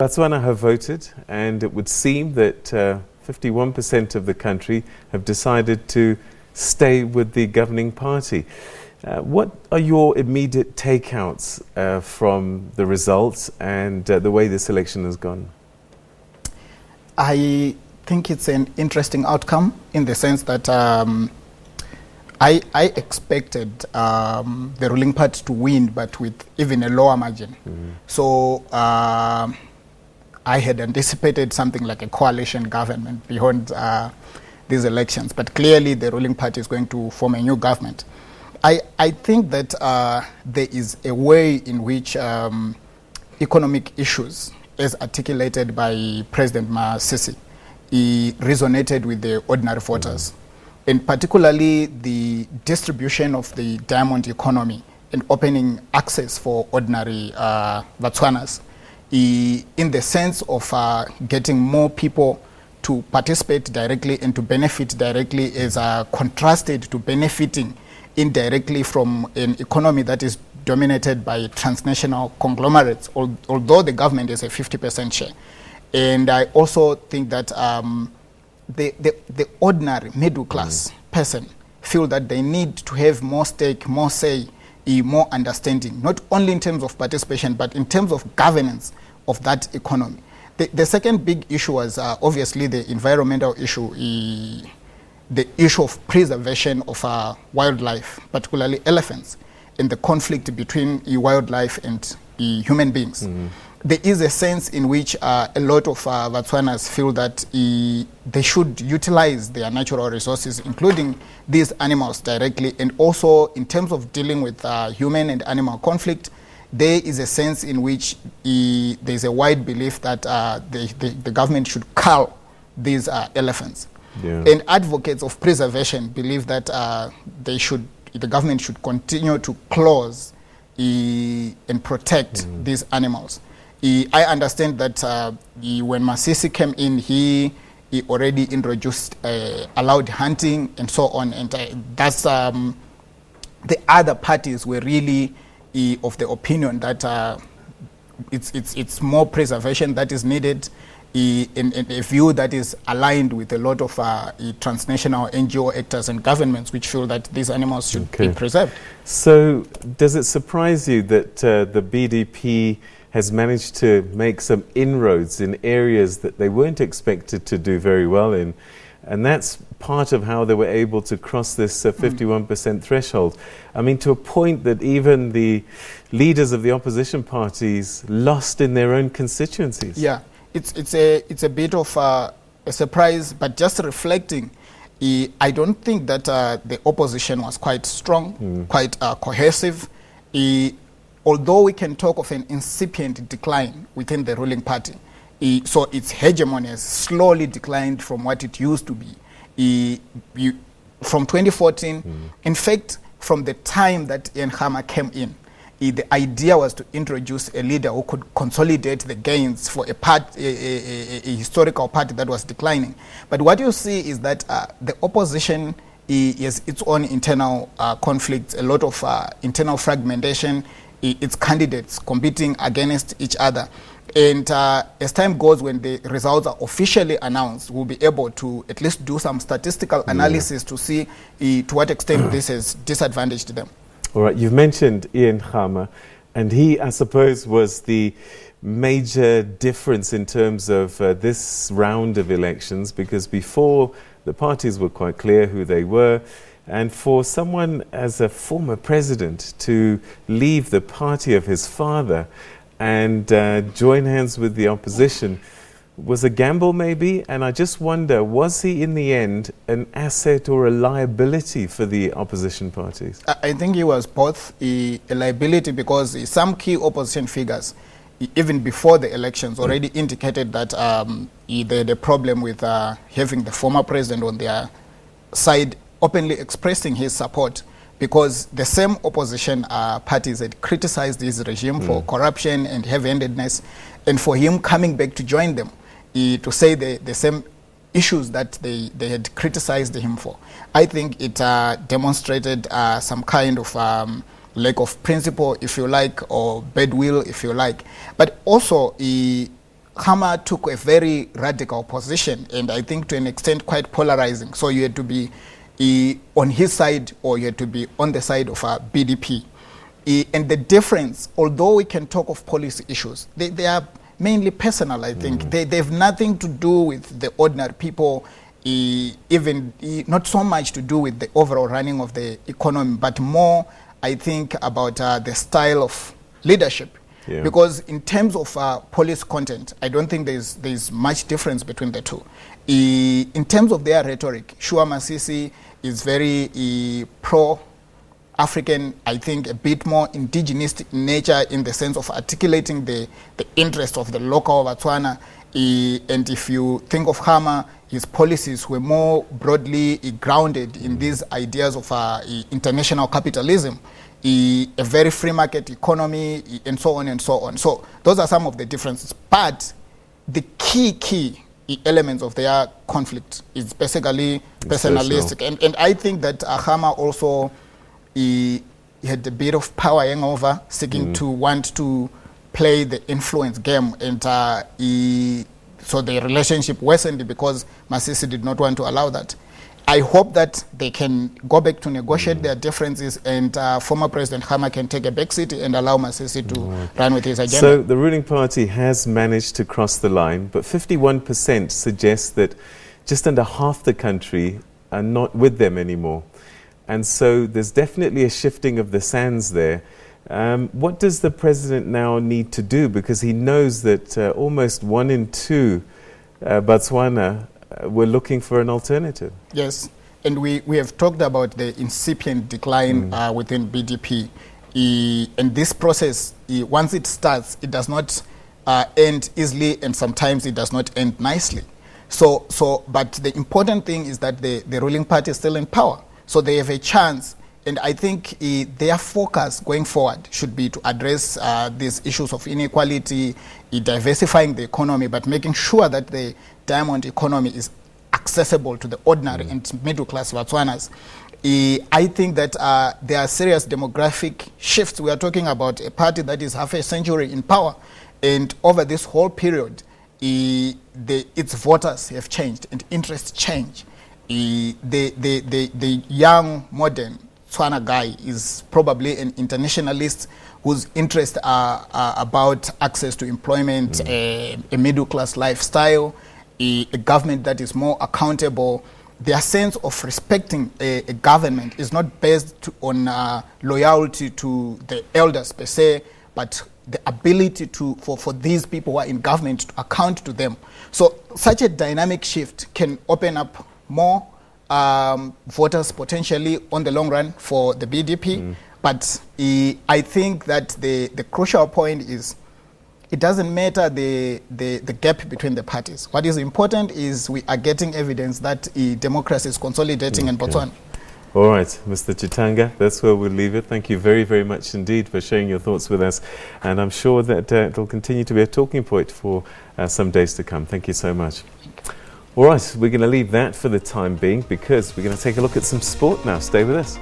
Botswana have voted, and it would seem that 51% of the country have decided to stay with the governing party. What are your immediate takeouts from the results and the way this election has gone? I think it's an interesting outcome in the sense that I expected the ruling party to win, but with even a lower margin. So I had anticipated something like a coalition government beyond these elections, but clearly the ruling party is going to form a new government. I think that there is a way in which economic issues, as articulated by President Masisi, resonated with the ordinary voters, and particularly the distribution of the diamond economy and opening access for ordinary Botswanans, in the sense of getting more people to participate directly and to benefit directly, is contrasted to benefiting indirectly from an economy that is dominated by transnational conglomerates, although the government is a 50% share. And I also think that the ordinary middle class person feel that they need to have more stake, more say, more understanding, not only in terms of participation, but in terms of governance of that economy. The second big issue was obviously the environmental issue, the issue of preservation of wildlife, particularly elephants, and the conflict between wildlife and human beings. There is a sense in which a lot of Botswanans feel that they should utilize their natural resources, including these animals directly, and also in terms of dealing with human and animal conflict, there is a sense in which there is a wide belief that the government should cull these elephants. Yeah. And advocates of preservation believe that the government should continue to close and protect these animals. I understand that when Masisi came in, he already introduced allowed hunting and so on, and that's the other parties were really of the opinion that it's more preservation that is needed, in a view that is aligned with a lot of transnational NGO actors and governments which feel that these animals should be preserved. So does it surprise you that the BDP has managed to make some inroads in areas that they weren't expected to do very well in? And that's part of how they were able to cross this 51% threshold. I mean, to a point that even the leaders of the opposition parties lost in their own constituencies. Yeah, it's a bit of a surprise, but just reflecting, I don't think that the opposition was quite strong, quite cohesive. Although we can talk of an incipient decline within the ruling party, so its hegemony has slowly declined from what it used to be. From 2014, in fact, from the time that Ian Khama came in, the idea was to introduce a leader who could consolidate the gains for a historical party that was declining. But what you see is that the opposition has its own internal conflicts, a lot of internal fragmentation, its candidates competing against each other. And as time goes, when the results are officially announced, we'll be able to at least do some statistical analysis to see to what extent this has disadvantaged them. All right, you've mentioned Ian Khama, and he, I suppose, was the major difference in terms of this round of elections, because before the parties were quite clear who they were. And for someone as a former president to leave the party of his father and join hands with the opposition was a gamble maybe, and I just wonder, was he in the end an asset or a liability for the opposition parties? I think he was both a liability, because some key opposition figures, even before the elections, already indicated that they had a problem with having the former president on their side openly expressing his support, because the same opposition parties had criticized his regime for corruption and heavy-handedness, and for him coming back to join them to say the same issues that they had criticized him for. I think it demonstrated some kind of lack of principle, if you like, or bad will, if you like. But also, Hama took a very radical position, and I think to an extent quite polarizing. So you had to be on his side, or you had to be on the side of BDP. And the difference, although we can talk of policy issues, they are mainly personal, I think. They have nothing to do with the ordinary people, even not so much to do with the overall running of the economy, but more, I think, about the style of leadership. Yeah. Because in terms of policy content, I don't think there's much difference between the two. In terms of their rhetoric, Shua Masisi is very pro-African, I think a bit more indigenous in nature, in the sense of articulating the interest of the local Botswana. And if you think of Hama, his policies were more broadly grounded in these ideas of international capitalism, a very free market economy, and so on and so on. So those are some of the differences. But the key elements of their conflict is basically personalistic. And I think that Hama also he had a bit of power hangover, seeking to want to play the influence game, and so the relationship worsened because Masisi did not want to allow that. I hope that they can go back to negotiate their differences, and former President Hama can take a back seat and allow Masisi to run with his agenda. So the ruling party has managed to cross the line, but 51% suggests that just under half the country are not with them anymore. And so there's definitely a shifting of the sands there. What does the president now need to do? Because he knows that almost 1 in 2 Botswana were looking for an alternative. Yes, and we have talked about the incipient decline within BDP. And this process, once it starts, it does not end easily, and sometimes it does not end nicely. But the important thing is that the ruling party is still in power. So they have a chance, and I think their focus going forward should be to address these issues of inequality, diversifying the economy, but making sure that the diamond economy is accessible to the ordinary and middle-class Botswanas. I think that there are serious demographic shifts. We are talking about a party that is half a century in power, and over this whole period, its voters have changed and interests change. The young, modern Tswana guy is probably an internationalist whose interests are about access to employment, a middle-class lifestyle, a government that is more accountable. Their sense of respecting a government is not based on loyalty to the elders per se, but the ability for these people who are in government to account to them. So such a dynamic shift can open up more voters potentially on the long run for the BDP. But I think that the crucial point is it doesn't matter the gap between the parties. What is important is we are getting evidence that democracy is consolidating in Botswana. All right, Mr. Chitanga, that's where we'll leave it. Thank you very, very much indeed for sharing your thoughts with us. And I'm sure that it'll continue to be a talking point for some days to come. Thank you so much. All right, we're going to leave that for the time being because we're going to take a look at some sport now. Stay with us.